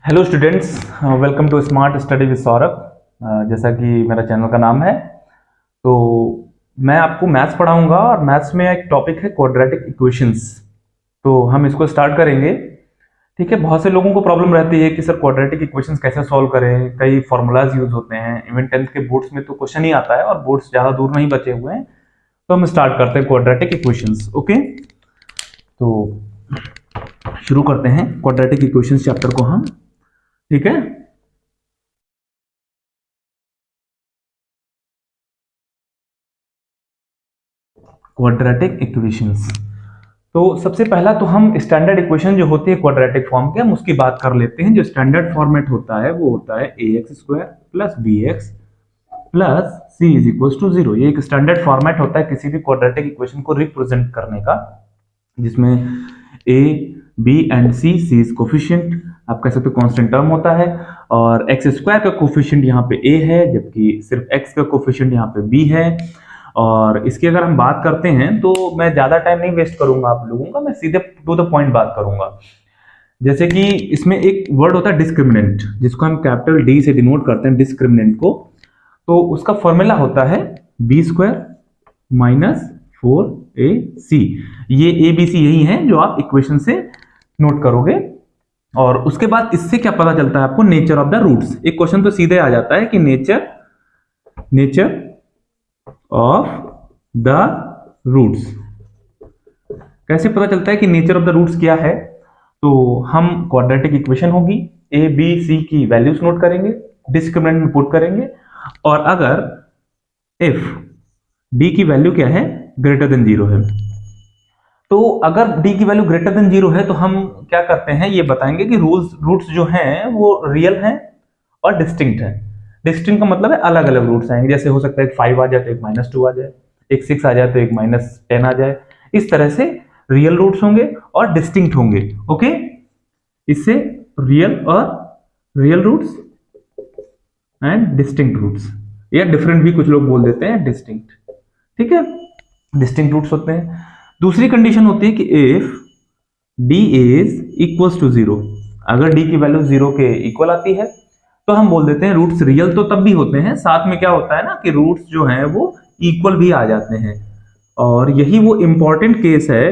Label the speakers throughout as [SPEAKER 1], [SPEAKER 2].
[SPEAKER 1] Hello students, welcome to smart study with Saurabh. जैसा कि मेरा चैनल का नाम है, तो मैं आपको मैथ्स पढ़ाऊंगा और मैथ्स में एक टॉपिक है क्वाड्रेटिक इक्वेशंस। तो हम इसको स्टार्ट करेंगे। ठीक है, बहुत से लोगों को प्रॉब्लम रहती है कि सर क्वाड्रेटिक इक्वेशंस कैसे सॉल्व करें, कई फॉर्मूलाज यूज होते हैं। इवन 10th के बोर्ड्स में तो क्वेश्चन ही आता है और बोर्ड्स ज़्यादा दूर नहीं बचे हुए हैं। तो हम स्टार्ट करते हैं क्वाड्रेटिक इक्वेशंस। ओके, तो शुरू करते हैं क्वाड्रेटिक इक्वेशंस चैप्टर को हम। ठीक है, क्वाड्रेटिक इक्वेशंस। तो सबसे पहला तो हम स्टैंडर्ड इक्वेशन जो होती है क्वाड्रेटिक फॉर्म के, हम उसकी बात कर लेते हैं। जो स्टैंडर्ड फॉर्मेट होता है वो होता है A x square plus B x plus C is equal to zero. ये एक स्टैंडर्ड फॉर्मेट होता है किसी भी क्वाड्रेटिक इक्वेशन को रिप्रेजेंट करने का, जिसमें a b and c is coefficient, आप कह सकते हो कांस्टेंट टर्म होता है, और एक्स स्क्वायर का कोफिशिएंट यहाँ पे ए है, जबकि सिर्फ एक्स का कोफिशिएंट यहाँ पे बी है। और इसकी अगर हम बात करते हैं तो मैं ज्यादा टाइम नहीं वेस्ट करूंगा आप लोगों का, मैं सीधे टू द पॉइंट बात करूंगा। जैसे कि इसमें एक वर्ड होता है डिस्क्रिमिनेंट, जिसको हम कैपिटल डी से डिनोट करते हैं, डिस्क्रिमिनेंट को। तो उसका फॉर्मूला होता है बी स्क्वायर माइनस 4ac। ये ए बी सी यही है जो आप इक्वेशन से नोट करोगे। और उसके बाद इससे क्या पता चलता है आपको, नेचर ऑफ द रूट्स। एक क्वेश्चन तो सीधे आ जाता है कि nature nature of the roots. कैसे पता चलता है कि नेचर ऑफ द रूट्स क्या है? तो हम क्वाड्रेटिक इक्वेशन होगी, ए बी सी की वैल्यूज नोट करेंगे, डिस्क्रिमिनेंट में पुट करेंगे, और अगर इफ डी की वैल्यू क्या है, ग्रेटर देन जीरो है, तो अगर डी की वैल्यू ग्रेटर देन जीरो है तो हम क्या करते हैं, ये बताएंगे कि रूट्स जो हैं वो रियल हैं और डिस्टिंक्ट है। डिस्टिंक्ट का मतलब है अलग अलग रूट्स आएंगे। जैसे हो सकता है एक 5 आ जाए तो एक -2 आ जाए, एक 6 आ जाए तो एक -10 आ जाए। इस तरह से रियल रूट्स होंगे और डिस्टिंक्ट होंगे। ओके, इससे real roots and distinct roots, या डिफरेंट भी कुछ लोग बोल देते हैं, डिस्टिंक्ट। ठीक है, डिस्टिंक्ट रूट्स होते हैं। दूसरी कंडीशन होती है कि if d is equals to zero, अगर डी की वैल्यू जीरो के इक्वल आती है तो हम बोल देते हैं रूट्स रियल। तो तब भी होते हैं, साथ में क्या होता है ना कि रूट्स जो हैं वो इक्वल भी आ जाते हैं। और यही वो इंपॉर्टेंट केस है,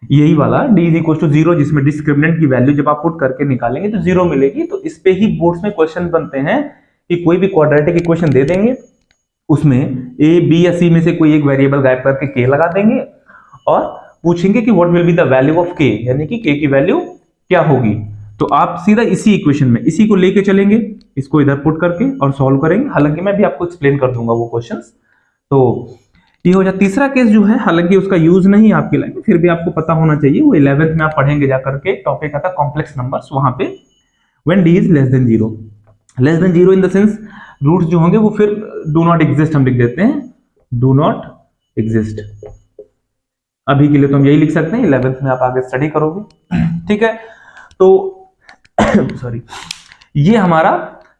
[SPEAKER 1] यही वाला d is equal to zero, जिसमें डिस्क्रिमिनेंट की वैल्यू जब आप पुट करके निकालेंगे तो जीरो मिलेगी। तो इस पे ही बोर्ड्स में क्वेश्चन बनते हैं कि कोई भी क्वाड्रेटिक इक्वेशन दे देंगे, उसमें ए बी या सी में से कोई एक वेरिएबल गायब करके के लगा देंगे और पूछेंगे कि what will be the value of के, यानी कि के की वैल्यू क्या होगी। तो आप सीधा इसी इक्वेशन में इसी को लेके चलेंगे, इसको इधर पुट करके और सॉल्व करेंगे। हालांकि मैं भी आपको एक्सप्लेन कर दूंगा वो क्वेश्चंस। तो ये हो जाए तीसरा केस जो है, हालांकि उसका यूज नहीं आपके लाइन, फिर भी आपको पता होना चाहिए। वो 11th में आप पढ़ेंगे जाकर के, टॉपिक आता कॉम्प्लेक्स नंबर्स, वहां पे when d is less than zero. Less than zero in the sense roots जो होंगे वो फिर डू नॉट एग्जिस्ट हम लिख देते हैं, डू नॉट एग्जिस्ट। अभी के लिए तो हम यही लिख सकते हैं, 11th में आप आगे स्टडी करोगे। ठीक है, तो सॉरी, ये हमारा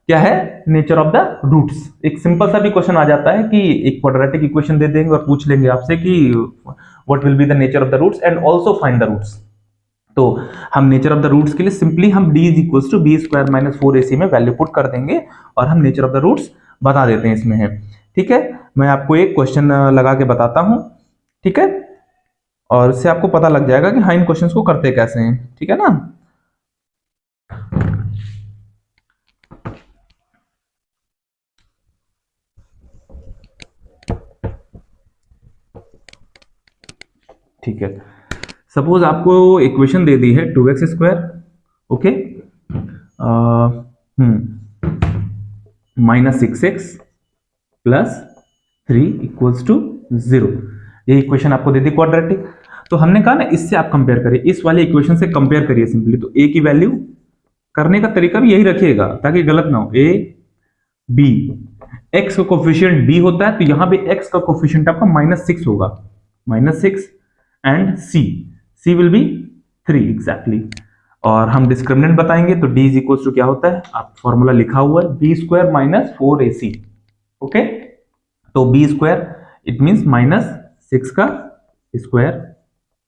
[SPEAKER 1] क्या है, नेचर ऑफ द रूट्स। एक सिंपल सा भी क्वेश्चन आ जाता है कि एक क्वाड्रेटिक इक्वेशन दे देंगे और पूछ लेंगे आपसे कि what will be the nature of the roots and also find the roots. तो हम नेचर ऑफ द रूट्स के लिए सिंपली हम d is equal to b square minus 4ac में वैल्यू पुट कर देंगे और हम नेचर ऑफ द रूट्स बता देते हैं इसमें है। ठीक है, मैं आपको एक क्वेश्चन लगा के बताता हूं। ठीक है, और इससे आपको पता लग जाएगा कि हाँ इन क्वेश्चंस को करते कैसे हैं। ठीक है ना, ठीक है। सपोज आपको इक्वेशन दे दी है 2x² okay, -6x plus 3 equals to 0। ये इक्वेशन आपको दे दी क्वाड्रेटिक। तो हमने कहा ना इससे आप कंपेयर करिए, इस वाले इक्वेशन से कंपेयर करिए सिंपली। तो a की वैल्यू करने का तरीका भी यही रखिएगा ताकि गलत ना हो। a b, x का कोफिशिएंट b होता है तो यहां पे x का कोफिशिएंट आपका -6 होगा, -6, and c will be 3 exactly. और हम डिस्क्रिमिनेंट बताएंगे तो d इज इक्वल टू क्या होता है, आप फॉर्मूला लिखा हुआ है b square minus 4ac। Okay, तो बी स्क्वायर इट मीन्स -6 का स्क्वायर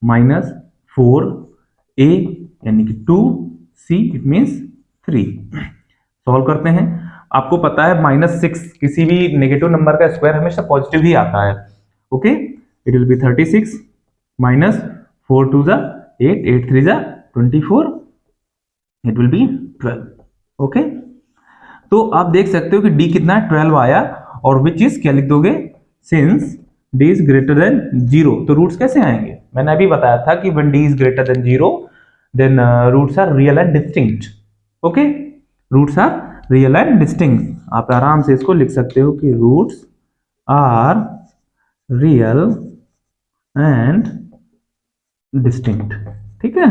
[SPEAKER 1] माइनस 4a यानी कि 2c इट मीन्स 3। सॉल्व करते हैं। आपको पता है -6 किसी भी नेगेटिव नंबर का स्क्वायर हमेशा पॉजिटिव ही आता है। Okay, it will be 36 minus 4 2 जा 8, 8 3 जा 24, इट विल बी 12। ओके, तो आप देख सकते हो कि डी कितना है, 12 आया, और विच इज क्या लिख दोगे, since D is greater than 0। तो रूट्स कैसे आएंगे, मैंने अभी बताया था कि when d is greater than 0 then roots are real and distinct. Okay, roots are real and distinct. आप आराम से इसको लिख सकते हो कि roots are real and distinct. ठीक है,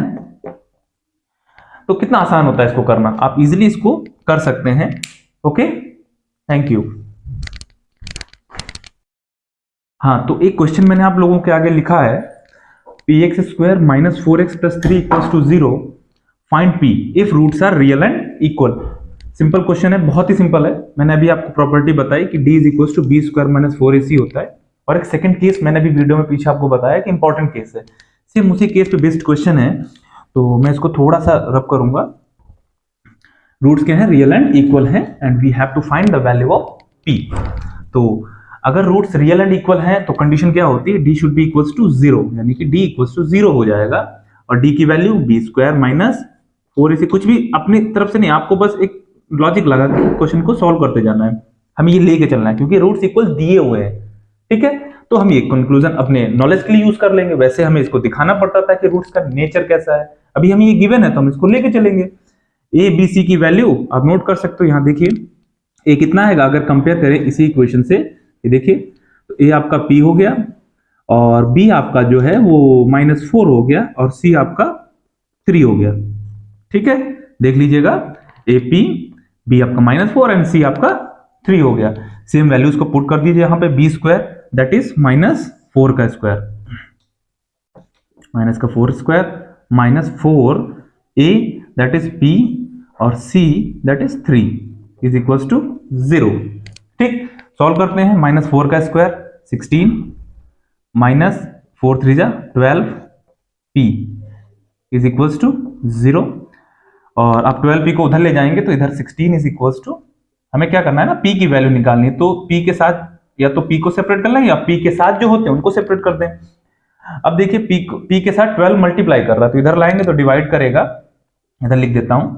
[SPEAKER 1] तो कितना आसान होता है इसको करना, आप इजीली इसको कर सकते हैं। Okay, thank you. हाँ, तो एक क्वेश्चन मैंने आप लोगों के आगे लिखा है, px square minus 4x plus 3 equals to 0, find p if roots are real and equal. Simple question है, बहुत ही सिंपल है। मैंने अभी आपको प्रॉपर्टी बताई कि d is equals to b square minus 4ac होता है। और एक सेकंड केस मैंने भी वीडियो में पीछे आपको बताया कि इंपॉर्टेंट केस है, सेम उसी केस पे बेस्ड क्वेश्चन है, तो मैं इसको थोड़ा सा रब करूंगा। रूट्स क्या है, रियल एंड इक्वल है, and we have to find the value of p। तो अगर रूट्स रियल एंड इक्वल हैं तो कंडीशन क्या होती है, d should be equals to 0, यानी कि d इक्वल्स टू 0 हो जाएगा। और d की value B square minus 4ac, कुछ भी अपनी तरफ से नहीं, आपको बस एक लॉजिक लगा के क्वेश्चन को सॉल्व करते जाना है, हमें ये लेके चलना है, क्योंकि रूट्स इक्वल दिए हुए हैं। ठीक है, तो हम ये कंक्लूजन अपने नॉलेज के लिए यूज कर लेंगे। वैसे हमें इसको दिखाना पड़ता था कि रूट्स का नेचर कैसा है, अभी हमें ये गिवन है तो हम इसको लेके चलेंगे। ए बी सी की वैल्यू आप नोट कर सकते हो, यहाँ देखिए ए कितना आएगा अगर कंपेयर करें इसी इक्वेशन से, ये देखिए, तो ए आपका p हो गया, और b आपका जो है वो -4 हो गया, और c आपका 3 हो गया। ठीक है, देख लीजिएगा, ए p b आपका -4 एंड c आपका 3 हो गया। सेम वैल्यूज को पुट कर दीजिए यहाँ पे, b स्क्वायर दैट इज -4 का स्क्वायर, माइनस का 4 square minus 4 a that is p और c that is 3 is equals to 0। ठीक, सॉल्व करते हैं। -4 का स्क्वायर 16 माइनस 4 3 जा 12 p इज इक्वल्स टू 0, और आप 12p को उधर ले जाएंगे तो इधर 16 इज इक्वल्स टू, हमें क्या करना है ना, p की वैल्यू निकालनी है, तो p के साथ या तो p को सेपरेट कर लें या p के साथ जो होते हैं उनको सेपरेट कर दें। अब देखिए p के साथ 12 मल्टीप्लाई कर रहा है, तो इधर लाएंगे तो डिवाइड करेगा, इधर लिख देता हूं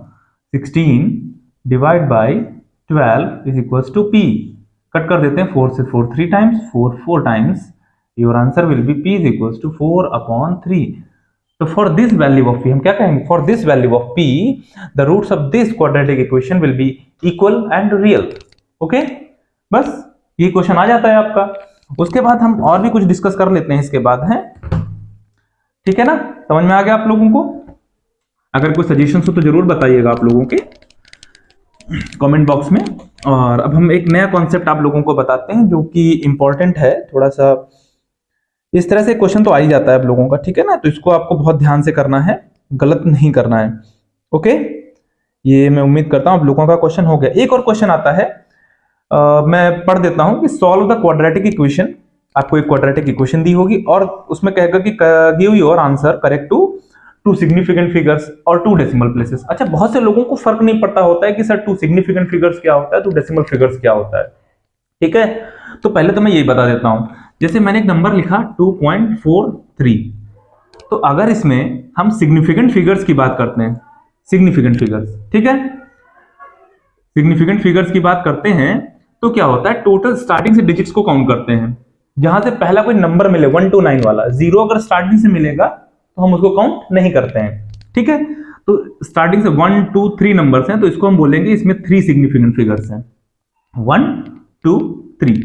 [SPEAKER 1] 16 divide by 12 is equals to p, cut कर देते हैं, 4 से 4 3 times, 4 4 times, your answer will be p is equals to 4/3। तो for this value of p हम क्या कहेंगे, for this value of p the roots of this quadratic equation will be equal and real. Okay, बस ये question आ जाता है आपका। उसके बाद हम और भी कुछ डिस्कस कर लेते हैं इसके बाद है, ठीक है ना, समझ में आ गया आप लोगों को? अगर कोई सजेशन हो तो जरूर बताइएगा आप लोगों के कमेंट बॉक्स में। और अब हम एक नया कॉन्सेप्ट आप लोगों को बताते हैं जो कि इंपॉर्टेंट है थोड़ा सा। इस तरह से क्वेश्चन तो आ ही जाता है आप लोगों का, ठीक है ना, तो इसको आपको बहुत ध्यान से करना है, गलत नहीं करना है। ओके, ये मैं उम्मीद करता हूं आप लोगों का क्वेश्चन हो गया। एक और क्वेश्चन आता है, मैं पढ़ देता हूं कि सॉल्व द क्वाड्रेटिक इक्वेशन। आपको एक क्वाड्रेटिक इक्वेशन दी होगी और उसमें कहेगा कि give your answer correct to 2 significant figures और 2 डेसिमल प्लेसेस। अच्छा, बहुत से लोगों को फर्क नहीं पड़ता होता है कि सर 2 सिग्निफिकेंट फिगर्स क्या होता है, 2 डेसिमल फिगर्स क्या होता है। ठीक है, तो पहले तो मैं यही बता देता हूं, जैसे मैंने एक नंबर लिखा 2.43, तो अगर इसमें हम सिग्निफिकेंट फिगर्स की बात करते हैं, सिग्निफिकेंट फिगर्स, ठीक है, सिग्निफिकेंट फिगर्स की बात करते हैं तो क्या होता है, टोटल स्टार्टिंग से डिजिट्स को काउंट करते हैं। जहां से पहला कोई नंबर मिले 1 to 9 वाला, 0 अगर स्टार्टिंग से मिलेगा तो हम उसको काउंट नहीं करते हैं। ठीक है, तो स्टार्टिंग से 1 2 3 नंबर्स हैं, तो इसको हम बोलेंगे इसमें 3 सिग्निफिकेंट फिगर्स हैं, 1 2 3।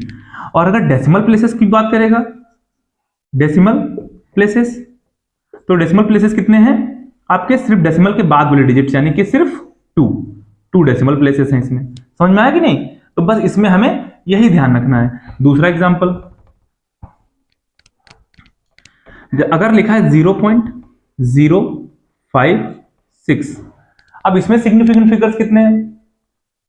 [SPEAKER 1] और अगर डेसिमल प्लेसेस की बात करेगा, डेसिमल प्लेसेस, तो डेसिमल प्लेसेस कितने हैं आपके, सिर्फ डेसिमल के बाद वाले डिजिट्स, यानी कि सिर्फ 2 डेसिमल प्लेसेस हैं इसमें। समझ में आया कि नहीं? तो बस इसमें हमें यही ध्यान रखना है। दूसरा एग्जांपल, अगर लिखा है 0.056, अब इसमें सिग्निफिकेंट फिगर्स कितने हैं,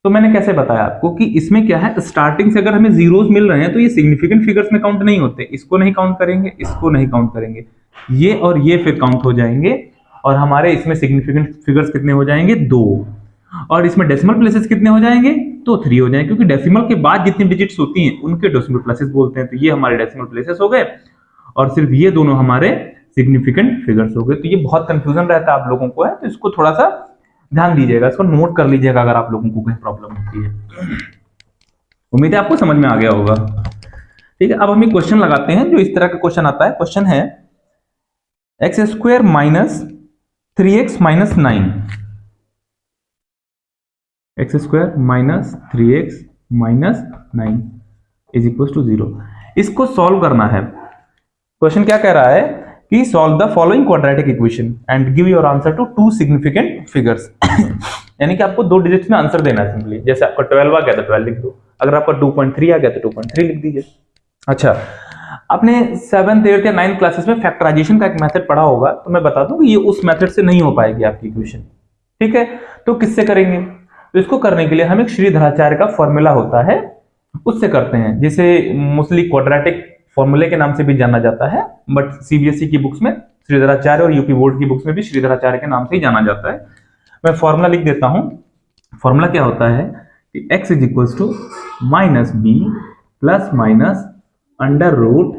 [SPEAKER 1] तो मैंने कैसे बताया आपको कि इसमें क्या है, स्टार्टिंग से अगर हमें जीरोस मिल रहे हैं तो ये सिग्निफिकेंट फिगर्स में काउंट नहीं होते, इसको नहीं काउंट करेंगे, इसको नहीं काउंट करेंगे, ये और ये फिर काउंट हो जाएंगे, और हमारे इसमें सिग्निफिकेंट फिगर्स कितने हो जाएंगे, 2। और इसमें डेसिमल प्लेसेस कितने हो जाएंगे, तो 3 हो जाएंगे, क्योंकि डेसिमल के बाद जितनी डिजिट्स होती हैं उनके डेसिमल प्लेसेस बोलते हैं। तो ये हमारे डेसिमल प्लेसेस हो गए, और सिर्फ ये दोनों हमारे सिग्निफिकेंट फिगर्स हो गए। तो ये बहुत कंफ्यूजन रहता है आप लोगों को, है तो इसको थोड़ा सा ध्यान दीजिएगा, इसको नोट कर लीजिएगा अगर आप लोगों को कहीं प्रॉब्लम होती है। उम्मीद है आपको समझ में आ गया होगा। ठीक है, अब हम एक क्वेश्चन लगाते हैं जो इस तरह का क्वेश्चन आता है। क्वेश्चन है x square minus 3x minus 9, x square minus 3x minus 9 is equal to 0। इसको सॉल्व करना है। क्वेश्चन क्या कह रहा है कि solve the following quadratic equation and give your answer to 2 significant figures. यानी कि आपको 2 डिजिट्स में आंसर देना है सिंपली। जैसे आपका 12 आ गया तो 12 लिख दो, अगर आपका 2.3 आ गया तो 2.3 लिख दीजिए। अच्छा, आपने 7th 8th या 9th क्लासेस में फैक्टराइजेशन का एक मेथड पढ़ा होगा, तो मैं बता दूं कि ये उस मेथड से नहीं हो पाएगी आपकी इक्वेशन। ठीक है, तो किससे करेंगे? तो इसको करने के लिए हम एक श्रीधराचार्य का फॉर्मूला होता है उससे करते हैं, जिसे मोस्टली क्वाड्रेटिक फॉर्मूले के नाम से भी जाना जाता है, बट सीबीएसई की बुक्स में श्रीधराचार्य और यूपी बोर्ड की बुक्स में भी श्रीधराचार्य के नाम से ही जाना जाता है। मैं फॉर्मूला लिख देता हूं। फॉर्मूला क्या होता है कि x is equal to minus b plus minus under root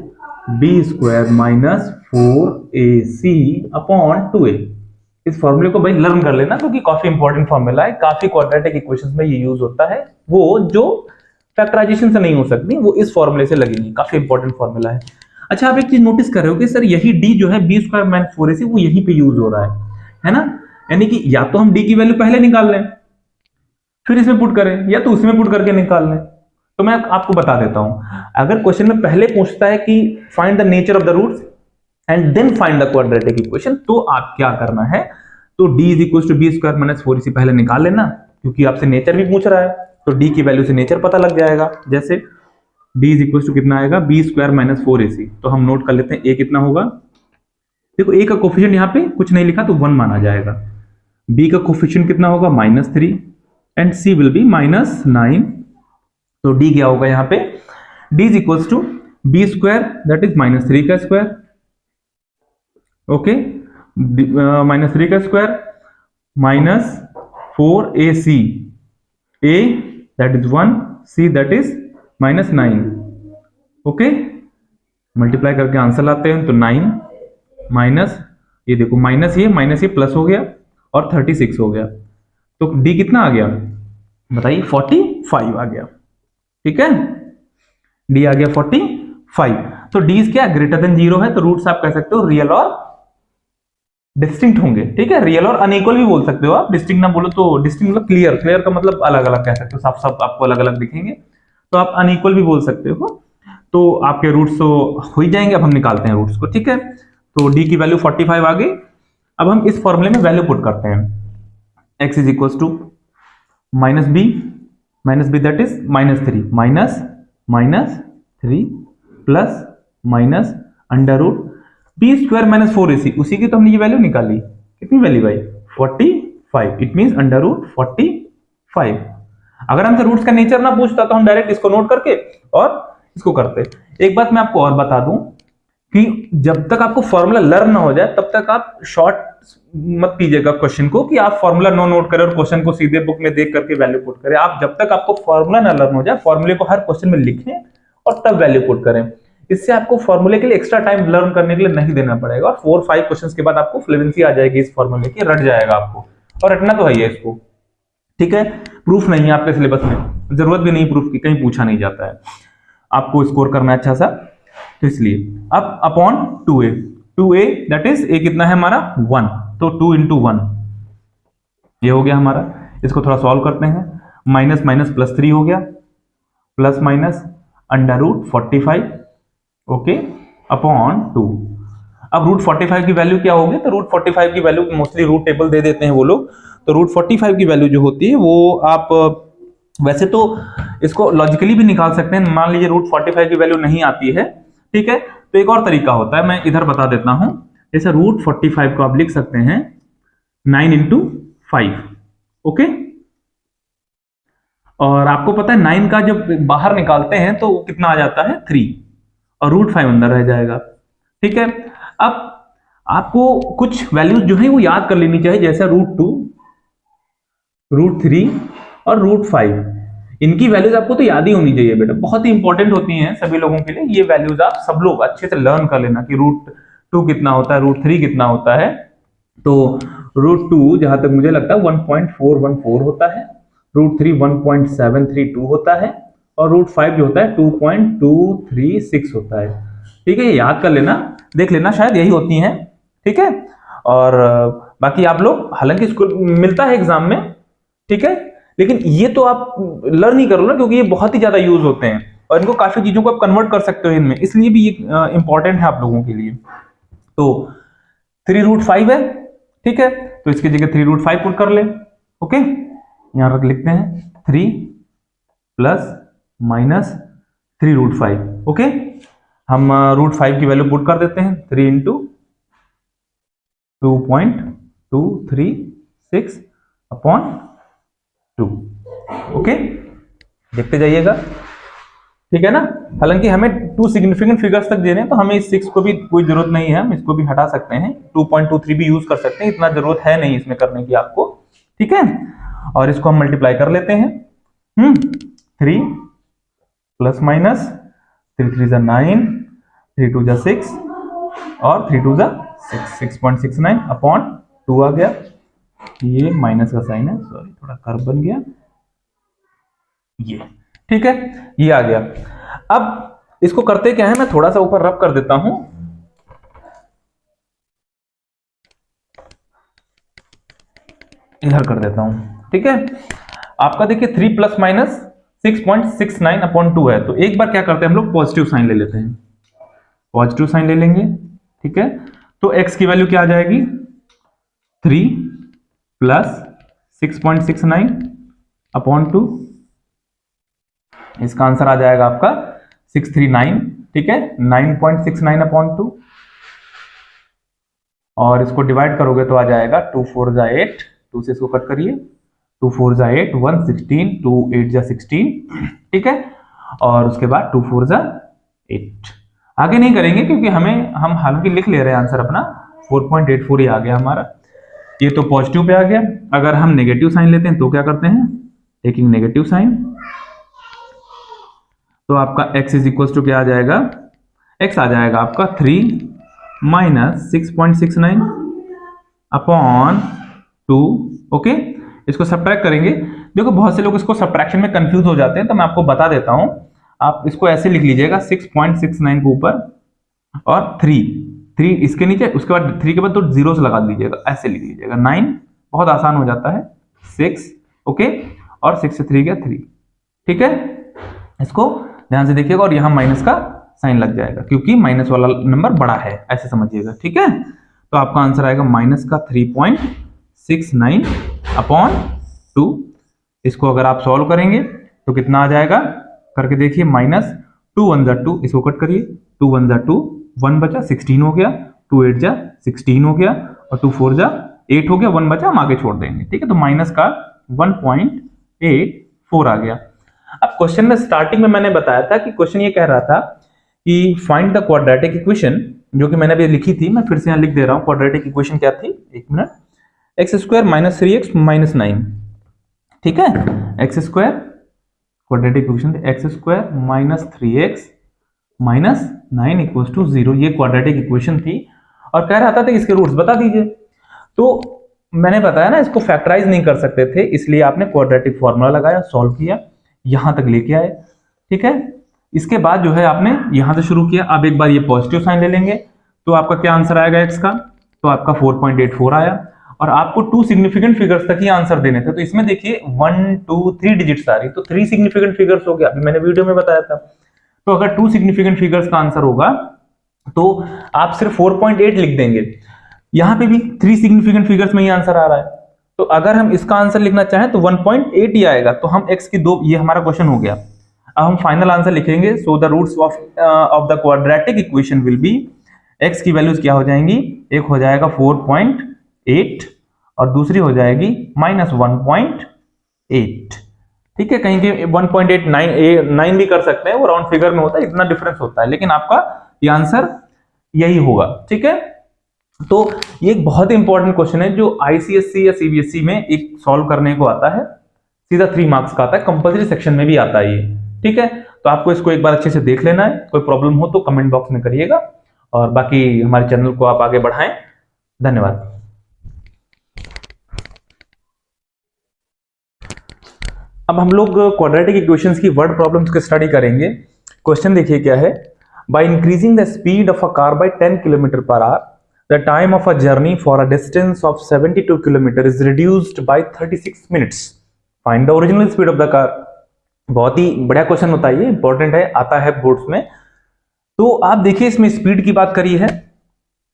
[SPEAKER 1] b square minus 4ac upon 2a। इस फॉर्मूले को भाई लर्न कर लेना, क्योंकि काफी इंपॉर्टेंट फॉर्मूला है, काफी क्वाड्रेटिक इक्वेशंस में ये यूज होता है। वो जो फैक्टराइजेशन से नहीं हो सकती वो इस फॉर्मूले से लगेगी, काफी इंपॉर्टेंट फॉर्मूला है। अच्छा, आप एक चीज नोटिस कर रहे हो कि सर यही d जो है बी स्क्वायर माइनस 4ac वो यहीं पे यूज हो रहा है ना? यानी कि या तो हम d की वैल्यू पहले निकाल लें फिर इसमें पुट करें, या तो उसमें पुट करके निकाल लें। तो मैं आपको बता देता हूं, अगर क्वेश्चन में पहले पूछता है कि find the nature of the roots and then find the quadratic equation, तो आप क्या करना है, तो d is equal to b square minus 4ac पहले निकाल लेना, क्योंकि आपसे नेचर भी पूछ रहा है, तो d की वैल्यू से नेचर पता लग जाएगा। जैसे d इज इक्वल टू कितना आएगा, बी स्क्वायर माइनस 4ac। तो हम नोट कर लेते हैं a कितना होगा। देखो a का कोफिशिएंट यहाँ पे कुछ नहीं लिखा तो 1 माना जाएगा। b का कोफिशिएंट कितना होगा, -3 एंड c विल बी -9। तो d क्या होगा यहाँ पे, d is equal to b square that is -3 का स्क्वायर, ओके, -3 का square minus 4ac, a that is 1, c that is -9, okay. Multiply करके आंसर लाते हैं तो 9 माइनस ये देखो माइनस ये प्लस हो गया और 36 हो गया। तो d कितना आ गया बताइए, 45 आ गया। ठीक है, d आ गया 45। तो d क्या ग्रेटर देन 0 है, तो रूट्स आप कह सकते हो रियल और डिस्टिंक्ट होंगे। ठीक है, रियल और अनइक्वल भी बोल सकते हो आप, डिस्टिंक्ट ना बोलो तो डिस्टिंक्ट मतलब क्लियर, क्लियर का मतलब अलग अलग कह सकते हो, साफ साफ आपको अलग अलग दिखेंगे, तो आप अनइक्वल भी बोल सकते हो। तो आपके रूट्स तो हो ही जाएंगे। अब हम निकालते हैं रूट्स को। ठीक है, तो d की वैल्यू 45 आ गई। अब हम इस फॉर्मूले में वैल्यू पुट करते हैं, x is equal to minus b that is -3 -3 plus minus under root b square minus 4ac, उसी की तो हमने ये वैल्यू निकाली। कितनी वैल्यू भाई, 45। It means under root 45। अगर हमसे रूट्स का नेचर ना पूछता तो हम डायरेक्ट इसको नोट करके और इसको करते। एक बात मैं आपको और बता दूं कि जब तक आपको फॉर्मूला लर्न ना हो जाए तब तक आप शॉर्ट मत कीजिएगा क्वेश्चन को, कि आप फॉर्मूला नो नोट करें और क्वेश्चन को सीधे बुक में देख करके वैल्यू पुट करें। आप जब तक आपको फॉर्मूला ना लर्न हो जाए, फॉर्मूले को हर क्वेश्चन में लिखें और तब वैल्यू पुट करें। इससे आपको फॉर्मूले के लिए एक्स्ट्रा टाइम लर्न करने के लिए नहीं देना पड़ेगा, और 4-5 क्वेश्चंस के बाद आपको फ्लुएंसी आ जाएगी इस फॉर्मूले की, रट जाएगा आपको, और रटना तो है ही है इसको। ठीक है, प्रूफ नहीं है आपके सिलेबस में, जरूरत भी नहीं प्रूफ की, कहीं पूछा नहीं जाता है, आपको स्कोर करना है अच्छा सा, तो इसलिए। अब upon 2a that is a कितना है हमारा 1, तो 2 into 1 ये हो गया हमारा। इसको थोड़ा सॉल्व करते हैं, माइनस माइनस प्लस 3 हो गया, plus minus under root 45, okay, upon 2। अब रूट 45 की वैल्यू क्या होगी, तो रूट 45 की वैल्यू मोस्टली रूट टेबल दे देते हैं वो लोग, तो रूट 45 की वैल्यू जो होती है वो आप वैसे तो इसको लॉजिकली भी निकाल सकते हैं। मान लीजिए रूट 45 की वैल्यू नहीं आती है, ठीक है, तो एक और तरीका होता है, मैं इधर बता देता हूं। जैसे रूट 45 को आप लिख सकते हैं 9 into 5, ओके। और आपको पता है 9 का जब बाहर निकालते हैं तो कितना आ जाता है 3, और रूट 5 अंदर रह जाएगा। ठीक है, अब आपको कुछ वैल्यूज जो है वो याद कर लेनी चाहिए, जैसे रूट 2 √3 और √5। इनकी वैल्यूज आपको तो याद ही होनी चाहिए बेटा, बहुत ही इंपॉर्टेंट होती हैं सभी लोगों के लिए। ये वैल्यूज आप सब लोग अच्छे से लर्न कर लेना कि √2 कितना होता है, √3 कितना होता है। तो √2 जहां तक मुझे लगता है 1.414 होता है, √3 1.732 होता है, और √5 जो होता है 2.236 होता है। ठीक है, ये याद कर लेना, देख लेना, शायद यही होती हैं। ठीक है, और बाकी आप लोग, हालांकि स्कूल मिलता है एग्जाम में, ठीक है, लेकिन ये तो आप लर्न ही करो ना, क्योंकि ये बहुत ही ज्यादा यूज होते हैं और इनको काफी चीजों को आप कन्वर्ट कर सकते हो इनमें, इसलिए भी ये इंपॉर्टेंट है आप लोगों के लिए। तो 3√5 है, ठीक है, तो इसकी जगह 3√5 पुट कर ले। ओके, यहां रख लिखते हैं 3 प्लस माइनस 3√5। ओके, हम √5 की वैल्यू पुट कर देते हैं, 3 इंटू 2.236 अपॉन 2। ओके, देखते जाइएगा, ठीक है ना। हालांकि हमें 2 सिग्निफिकेंट फिगर्स तक देने हैं, तो हमें इस 6 को भी कोई जरूरत नहीं है, हम इसको भी हटा सकते हैं, 2.23 भी यूज कर सकते हैं, इतना जरूरत है नहीं इसमें करने की आपको। ठीक है, और इसको हम मल्टीप्लाई कर लेते हैं। 3 प्लस माइनस 3 3 जा 9, 3 2 जा 6 और 3 2 जा 6.69 अपॉन 2 आ गया। ये माइनस का साइन है, सॉरी थोड़ा कर्व बन गया ये। ठीक है, ये आ गया। अब इसको करते क्या है, मैं थोड़ा सा ऊपर रब कर देता हूं, इधर कर देता हूं। ठीक है, आपका देखिए 3 प्लस माइनस 6.69 अपॉन 2 है, तो एक बार क्या करते हैं हम लोग, पॉजिटिव साइन ले लेते हैं, पॉजिटिव साइन ले लेंगे। ठीक है, तो x की वैल्यू क्या आ जाएगी, 3 प्लस 6.69 अपॉन 2, इसका आंसर आ जाएगा आपका 639। ठीक है, 9.69 अपॉन 2, और इसको डिवाइड करोगे तो आ जाएगा 2 4 जा 8, 2 से इसको कट करिए, 2 4 जा 8, 1 16, 2 8 जा 16। ठीक है, और उसके बाद 2 4 जा 8। आगे नहीं करेंगे क्योंकि हम हालांकि लिख ले रहे हैं आंसर अपना, 4.84 ही आ गया हमारा। ये तो पॉजिटिव पे आ गया। अगर हम नेगेटिव साइन लेते हैं तो क्या करते हैं, टेकिंग नेगेटिव साइन, तो आपका x इज इक्वल टू क्या आ जाएगा, x आ जाएगा आपका 3 माइनस 6.69 अपॉन 2। ओके, इसको सब्ट्रैक्ट करेंगे। देखो बहुत से लोग इसको सब्ट्रैक्शन में कंफ्यूज हो जाते हैं, तो मैं आपको बता देता हूं। आप इसको ऐसे लिख लीजिएगा, 6.69 के ऊपर और 3 इसके नीचे, उसके बाद 3 के बाद तो जीरो से लगा दीजिएगा, ऐसे लिख लीजिएगा। 9 बहुत आसान हो जाता है, 6। ओके, और 6 से 3 गया 3। ठीक है, इसको ध्यान से देखिएगा, और यहां माइनस का साइन लग जाएगा क्योंकि माइनस वाला नंबर बड़ा है, ऐसे समझिएगा। ठीक है, तो आपका आंसर आएगा माइनस का 3.69 अपॉन 2। इसको अगर आप सॉल्व करेंगे तो कितना आ जाएगा, करके देखिए, माइनस 2 1 जा 2, इसको कट करिए, 2 1 जा 2, 1 बचा 16 हो गया, 2 8 जा 16 हो गया, और 2 4 जा 8 हो गया, 1 बचा, हम आगे छोड़ देंगे। ठीक है, तो माइनस का 1.84 आ गया। अब क्वेश्चन में स्टार्टिंग में मैंने बताया था कि क्वेश्चन ये कह रहा था कि फाइंड द क्वाड्रेटिक इक्वेशन, जो कि मैंने अभी लिखी थी, मैं फिर से यहां लिख दे रहा हूं। क्वाड्रेटिक इक्वेशन क्या थी, एक minute, x² minus 3x minus 9। ठीक है, x², क्वाड्रेटिक इक्वेशन थी x² minus 3x minus 9 equals to 0। ये क्वाड्रेटिक इक्वेशन थी, और कह रहा था कि इसके रूट्स बता दीजिए। तो मैंने बताया ना, इसको फैक्टराइज नहीं कर सकते थे, इसलिए आपने क्वाड्रेटिक फॉर्मूला लगाया, सॉल्व किया, यहां तक लेके आए। ठीक है, इसके बाद जो है आपने यहां से शुरू किया। अब एक बार ये पॉजिटिव साइन ले लेंगे, तो आपका क्या आंसर आएगा x का, तो आपका 4.84 आया, और आपको 2 सिग्निफिकेंट फिगर्स तक ही आंसर देने थे। तो इसमें देखिए 1 2 3 डिजिट्स आ रही, तो 3 सिग्निफिकेंट फिगर्स हो गया, अभी मैंने वीडियो में बताया था। तो अगर 2 सिग्निफिकेंट फिगर्स का आंसर होगा तो आप सिर्फ 4.8 लिख देंगे। यहां पे भी 3 सिग्निफिकेंट फिगर्स में ही आंसर आ रहा है, तो अगर हम इसका आंसर लिखना चाहें तो 1.8 ही आएगा। तो हम x की 2, ये हमारा क्वेश्चन हो गया। अब हम फाइनल आंसर लिखेंगे। So the roots of the quadratic equation will be, x की वैल्यूज क्या हो जाएंगी, एक हो जाएगा 4.8 और दूसरी हो जाएगी माइनस 1.8। ठीक है, कहीं के 1.89 भी कर सकते हैं, वो राउंड फिगर में होता है, इतना डिफरेंस होता है, लेकिन आपका ये आंसर यही होगा। ठीक है, तो ये एक बहुत ही इंपॉर्टेंट क्वेश्चन है जो आईसीएससी या सीबीएसई में एक सॉल्व करने को आता है, सीधा 3 मार्क्स का आता है, कंपल्सरी सेक्शन में भी आता है ये। ठीक है, तो आपको इसको एक बार अच्छे से देख लेना है, कोई प्रॉब्लम हो तो कमेंट बॉक्स में करिएगा, और बाकी हमारे चैनल को आप आगे बढ़ाएं। धन्यवाद। अब हम लोग क्वाड्रेटिक इक्वेशंस की वर्ड प्रॉब्लम्स की स्टडी करेंगे। क्वेश्चन देखिए क्या है, by increasing the speed of a car by 10 kilometre per hour the time of a journey for a distance of 72 kilometre is reduced by 36 minutes, find the original speed of the car. बहुत ही बढ़िया question होता है, ये important है, आता है boards में। तो आप देखिए इसमें स्पीड की बात करी है,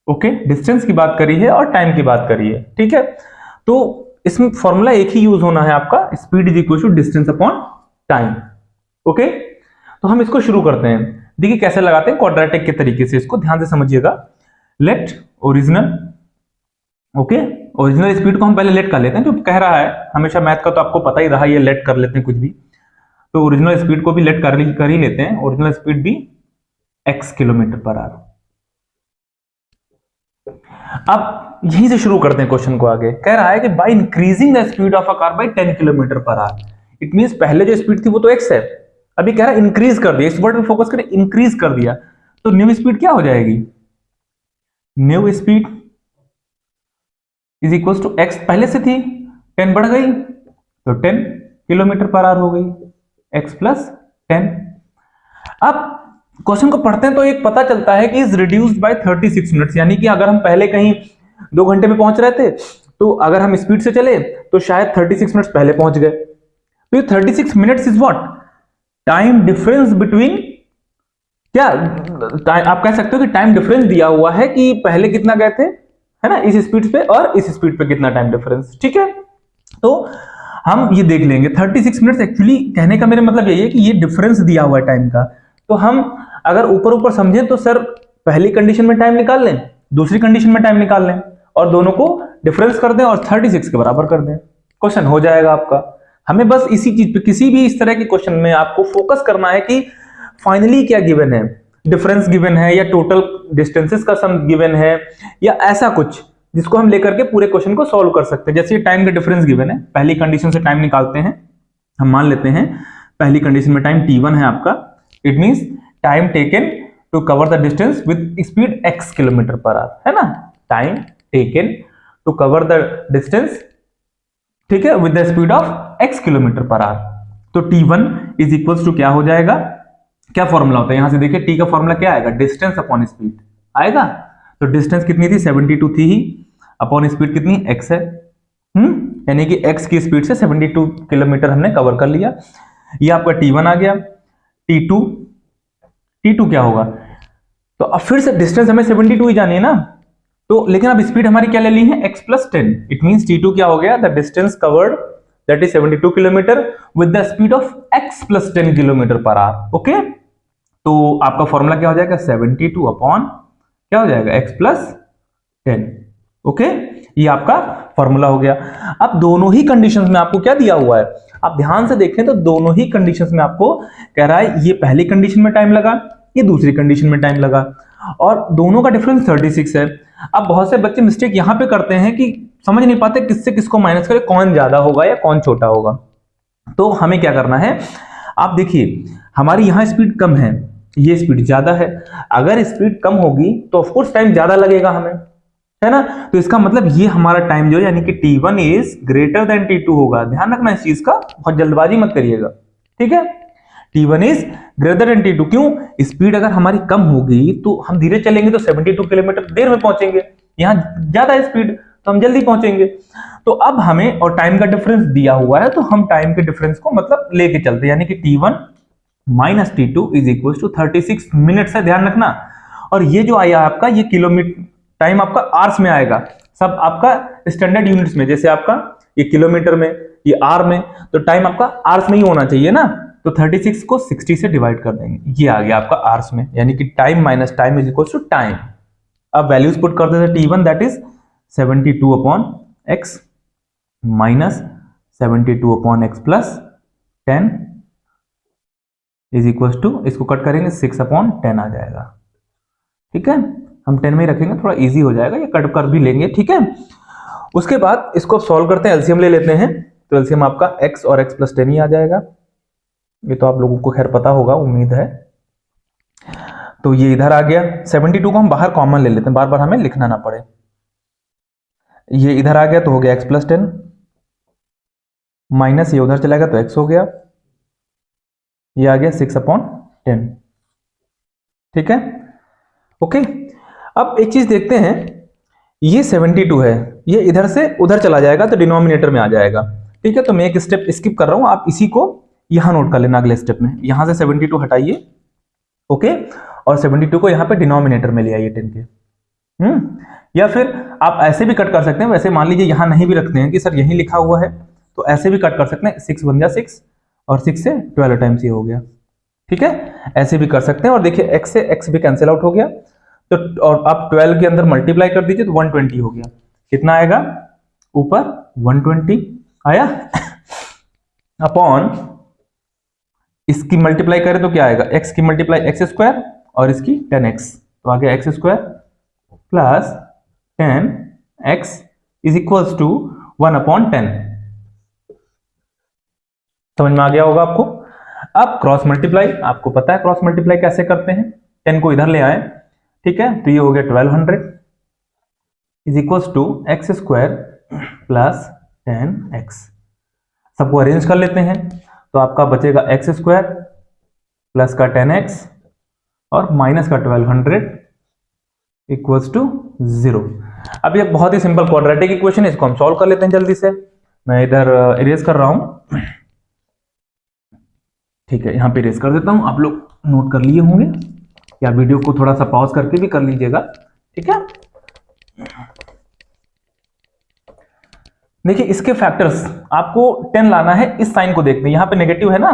[SPEAKER 1] ओके, डिस्टेंस की बात करी है और टाइम की बात करी है। ठीक है, तो इसमें फॉर्मूला एक ही यूज होना है आपका, speed is equal to distance upon time. Okay, तो हम इसको शुरू करते हैं। देखिए कैसे लगाते हैं क्वाड्रेटिक के तरीके से, इसको ध्यान से समझिएगा। Let original, okay, original speed को हम पहले लेट कर लेते हैं, जो कह रहा है हमेशा मैथ का तो आपको पता ही रहा, ये लेट कर लेते हैं कुछ भी, तो ओरिजिनल स्पीड को भी लेट कर ही लेते हैं। ओरिजिनल स्पीड भी x किलोमीटर पर आवर। अब यहीं से शुरू करते हैं क्वेश्चन को आगे। कह रहा है कि by increasing the speed of a car by 10 kilometre per hour, it means पहले जो स्पीड थी वो तो x है, अभी कह रहा है इंक्रीज कर दिया, इस वर्ड पे फोकस करें, इंक्रीज कर दिया, तो न्यू स्पीड क्या हो जाएगी, new speed is equal to x, पहले से थी 10 बढ़ गई तो 10 किलोमीटर पर आवर हो गई, x प्लस 10। अब क्वेश्चन को पढ़ते हैं तो एक पता चलता है कि इज रिड्यूस्ड बाय 36 मिनट्स, यानी कि अगर हम पहले कहीं 2 घंटे में पहुंच रहे थे, तो अगर हम स्पीड से चले तो शायद 36 मिनट्स पहले पहुंच गए। तो ये 36 minutes is what, time difference between, क्या आप कह सकते हो कि टाइम डिफरेंस दिया हुआ है कि पहले कितना गए थे, है ना, इस स्पीड पे और इस स्पीड पे कितना टाइम डिफरेंस। ठीक है, तो हम ये देख लेंगे 36 मिनट्स। एक्चुअली कहने का मेरा मतलब यही है कि ये डिफरेंस दिया हुआ है टाइम का, तो हम अगर ऊपर ऊपर समझें तो सर पहली कंडीशन में टाइम निकाल लें, दूसरी कंडीशन में टाइम निकाल लें और दोनों को डिफरेंस कर दें और 36 के बराबर कर दें, क्वेश्चन हो जाएगा आपका। हमें बस इसी चीज पे, किसी भी इस तरह के क्वेश्चन में आपको फोकस करना है कि फाइनली क्या गिवन है, डिफरेंस गिवन है या टोटल डिस्टेंसेस का सम गिवन है या ऐसा कुछ जिसको हम लेकर के पूरे क्वेश्चन को सॉल्व कर सकते हैं। जैसे टाइम का डिफरेंस गिवन है, पहली कंडीशन से टाइम निकालते हैं, हम मान लेते हैं पहली कंडीशन में टाइम t1 है आपका, it means time taken to cover the distance with speed x kilometre per hour, है ना, time taken to cover the distance, ठीक है, with the speed of x kilometre per hour. तो t1 is equals to क्या हो जाएगा, क्या formula होता है यहां से देखिए, t का फॉर्मूला क्या आएगा, डिस्टेंस अपॉन स्पीड आएगा। तो डिस्टेंस कितनी थी, 72 थी ही, अपॉन स्पीड कितनी x है, यानी कि x की स्पीड से 72 किलोमीटर हमने कवर कर लिया। ये आपका t1 आ गया। t2 क्या होगा, तो अब फिर से डिस्टेंस हमें 72 ही जानी है ना, तो लेकिन अब स्पीड हमारी क्या ले ली है, x plus 10, it means t2 क्या हो गया, the distance covered that is 72 kilometre with the speed of x plus 10 kilometre per our. Okay, तो आपका फॉर्मूला क्या हो जाएगा, 72 अपॉन क्या हो जाएगा, x प्लस 10। ओके, ये आपका फॉर्मूला हो गया। अब दोनों ही कंडीशंस में आपको क्या दिया हुआ है, आप ध्यान से देखें तो दोनों ही कंडीशंस में आपको कह रहा है ये पहली कंडीशन में टाइम लगा, ये दूसरी कंडीशन में टाइम लगा, और दोनों का डिफरेंस 36 है। अब बहुत से बच्चे मिस्टेक यहां पे करते हैं कि समझ नहीं पाते किससे किसको माइनस करें, कौन ज्यादा होगा या कौन छोटा होगा। तो हमें क्या करना है, आप देखिए हमारी यहां स्पीड कम है, ये स्पीड ज्यादा है, अगर स्पीड कम होगी तो ऑफकोर्स टाइम ज्यादा लगेगा हमें, है ना, तो इसका मतलब ये हमारा टाइम जो है यानी कि t1 is greater then t2 होगा। ध्यान रखना इस चीज का, बहुत जल्दबाजी मत करिएगा, ठीक है, t1 is greater then t2। क्यों, स्पीड अगर हमारी कम होगी तो हम धीरे चलेंगे तो 72 किलोमीटर देर में पहुंचेंगे, यहां ज्यादा स्पीड तो हम जल्दी पहुंचेंगे। तो अब हमें और टाइम का डिफरेंस दिया हुआ है तो हम टाइम के डिफरेंस को मतलब लेके चलते हैं, यानी कि t1 minus t2 is equal to 36 minute है, ध्यान रखना। और ये जो आया आपका ये किलोमीटर, टाइम आपका आवर्स में आएगा, सब आपका स्टैंडर्ड यूनिट्स में, जैसे आपका ये किलोमीटर में, ये आर में, तो टाइम आपका आवर्स में ही होना चाहिए ना, तो 36 को 60 से डिवाइड कर देंगे, ये आ गया आपका आवर्स में, यानी कि time minus time is equal to time. अब वैल्यूज पुट कर देते t1 that is 72 upon x minus 72 upon x plus 10 is equal to, इसको कट करेंगे 6 अपॉन 10 आ जाएगा, ठीक है। हम 10 में ही रखेंगे, थोड़ा इजी हो जाएगा, ये कट कर भी लेंगे, ठीक है। उसके बाद इसको सॉल्व करते हैं, एलसीएम ले लेते हैं। तो एलसीएम आपका x और x + 10 ही आ जाएगा। ये तो आप लोगों को खैर पता होगा, उम्मीद है। तो ये इधर आ गया। 72 को हम बाहर कॉमन ले लेते हैं, बार बार हमें लिखना ना पड़े। ये इधर आ गया तो हो गया x + 10, माइनस ये उधर चला गया तो x हो गया, ये आ गया 6/10, ठीक है, ओके। अब एक चीज देखते हैं, ये 72 है, ये इधर से उधर चला जाएगा तो डिनोमिनेटर में आ जाएगा, ठीक है। तो मैं एक स्टेप स्किप कर रहा हूं, आप इसी को यहां नोट कर लेना अगले स्टेप में। यहां से 72 हटाइए, ओके, और 72 को यहां पे डिनोमिनेटर में ले आइए 10 के। या फिर आप ऐसे भी कट कर सकते हैं, वैसे मान लीजिए यहां नहीं भी रखते हैं कि सर यही लिखा हुआ है, तो ऐसे भी कट कर सकते हैं। 6 × 6 और 6 से 12 टाइम्स ही हो गया, ठीक है, ऐसे भी कर सकते हैं। और देखिए x से x भी कैंसिल आउट हो गया, तो और आप 12 के अंदर मल्टीप्लाई कर दीजिए तो 120 हो गया। कितना आएगा ऊपर? 120 आया अपॉन इसकी मल्टीप्लाई करें तो क्या आएगा? x की मल्टीप्लाई x² और इसकी 10x, तो आ गया x² plus 10x is equals to 1/10। समझ में आ गया होगा आपको। अब क्रॉस मल्टीप्लाई, आपको पता है क्रॉस मल्टीप्लाई कैसे करते हैं। 10 को इधर ले आए, ठीक है, तो ये हो गया 1200 is equals to x² plus 10x। सबको अरेंज कर लेते हैं, तो आपका बचेगा x² प्लस का 10x और माइनस का 1200 इक्वल्स टू 0। अब ये बहुत ही सिंपल क्वाड्रेटिक इक्वेशन है, इसको हम सॉल्व कर लेते हैं जल्दी से। मैं इधर इरेज कर रहा हूं, ठीक है, यहां पे इरेज कर देता हूं। आप लोग नोट कर लिए होंगे, या वीडियो को थोड़ा सा पॉज करके भी कर लीजिएगा, ठीक है। देखिए इसके फैक्टर्स आपको 10 लाना है, इस साइन को देखते हैं, यहां पे नेगेटिव है ना,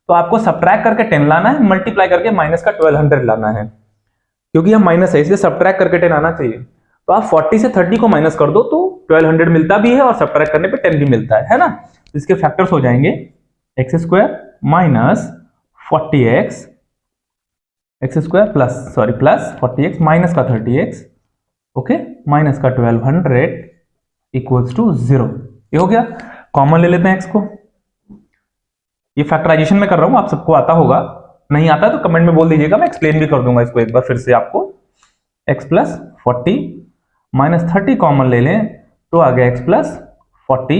[SPEAKER 1] तो आपको सब्ट्रैक्ट करके 10 लाना है, मल्टीप्लाई करके माइनस का 1200 लाना है, क्योंकि हम माइनस है इसलिए सब्ट्रैक्ट करके 10 आना चाहिए। तो आप 40 से 30 को माइनस कर दो तो 1200 मिलता भी है और सब्ट्रैक्ट करने पे 10 भी मिलता है ना। तो इसके फैक्टर्स हो जाएंगे x² minus 40x, x² plus 40x minus का 30x, ओके, माइनस का 1200 इक्वल्स टू 0। ये हो गया। कॉमन ले लेते हैं x को। ये फैक्टराइजेशन में कर रहा हूं, आप सबको आता होगा, नहीं आता तो कमेंट में बोल दीजिएगा, मैं एक्सप्लेन भी कर दूंगा इसको एक बार फिर से आपको। x प्लस 40 माइनस 30 कॉमन ले लें तो आ गया x प्लस 40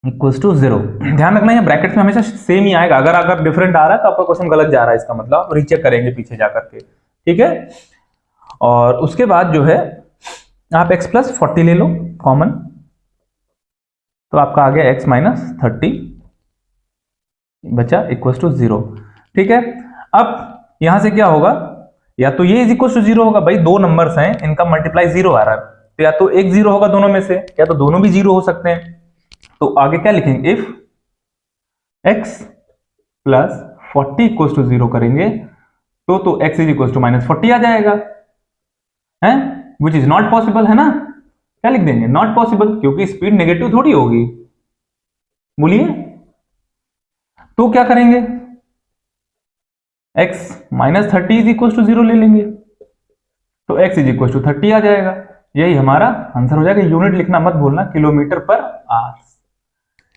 [SPEAKER 1] इक्वल्स टू 0। ध्यान रखना है ब्रैकेट में हमेशा सेम ही आएगा, अगर डिफरेंट आ रहा है तो आपका क्वेश्चन गलत जा रहा है, इसका मतलब आप रीचेक करेंगे पीछे जाकर के, ठीक है। और उसके बाद जो है आप x प्लस 40 ले लो कॉमन, तो आपका आ गया x माइनस 30 बचा इक्वल्स टू 0, ठीक है। अब यहां से क्या होगा, या तो ये इज इक्वल टू 0 होगा, भाई दो नंबर्स हैं इनका मल्टीप्लाई 0 आ रहा है, तो या तो एक 0 होगा दोनों में से, या तो दोनों भी 0 हो सकते हैं। तो आगे क्या लिखेंगे, if x plus 40 equals to 0 करेंगे तो x is equals to minus 40 आ जाएगा, है, विच इज नॉट पॉसिबल, है ना। क्या लिख देंगे, नॉट पॉसिबल, क्योंकि स्पीड नेगेटिव थोड़ी होगी, बोलिए। तो क्या करेंगे, x minus 30 is equal to 0 ले लेंगे, तो x इज इक्वल टू 30 आ जाएगा। यही हमारा आंसर हो जाएगा। यूनिट लिखना मत भूलना, किलोमीटर पर आवर,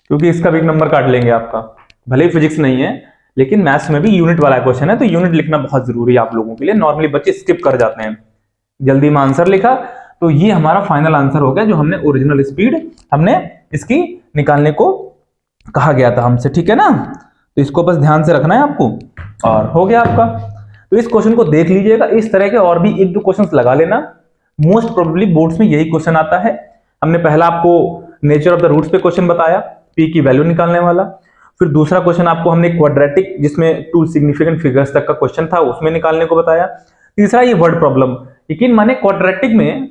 [SPEAKER 1] क्योंकि इसका भी एक नंबर काट लेंगे आपका। भले ही फिजिक्स नहीं है लेकिन मैथ्स में भी यूनिट वाला क्वेश्चन है, तो यूनिट लिखना बहुत जरूरी है आप लोगों के लिए। नॉर्मली बच्चे स्किप कर जाते हैं, जल्दी में आंसर लिखा, तो ये हमारा फाइनल आंसर हो गया, जो हमने ओरिजिनल स्पीड हमने इसकी निकालने को कहा गया था हमसे, ठीक है ना। तो इसको बस ध्यान से रखना है आपको, और हो गया आपका। तो इस क्वेश्चन को देख लीजिएगा, इस तरह के और भी एक दो क्वेश्चंस लगा लेना, मोस्ट प्रोबेबली बोर्ड्स में यही क्वेश्चन आता है। हमने पहला आपको नेचर ऑफ द रूट्स पे क्वेश्चन बताया, पी की वैल्यू निकालने वाला। फिर दूसरा क्वेश्चन आपको हमने क्वाड्रेटिक, जिसमें टू सिग्निफिकेंट फिगर्स तक का क्वेश्चन था, उसमें निकालने को बताया। तीसरा ये वर्ड प्रॉब्लम, लेकिन माने क्वाड्रेटिक में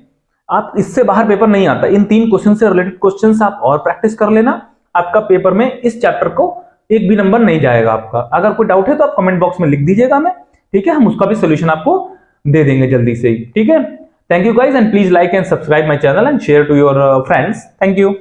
[SPEAKER 1] आप इससे बाहर पेपर नहीं आता, इन तीन क्वेश्चन से रिलेटेड क्वेश्चंस आप और प्रैक्टिस कर लेना, आपका पेपर में इस चैप्टर को एक भी नंबर नहीं जाएगा आपका। अगर कोई डाउट है तो आप कमेंट बॉक्स में लिख दीजिएगा, मैं, ठीक है, हम उसका भी सोल्यूशन आपको दे देंगे जल्दी से ही, ठीक है। Thank you guys, and please like and subscribe my channel and share to your friends. Thank you.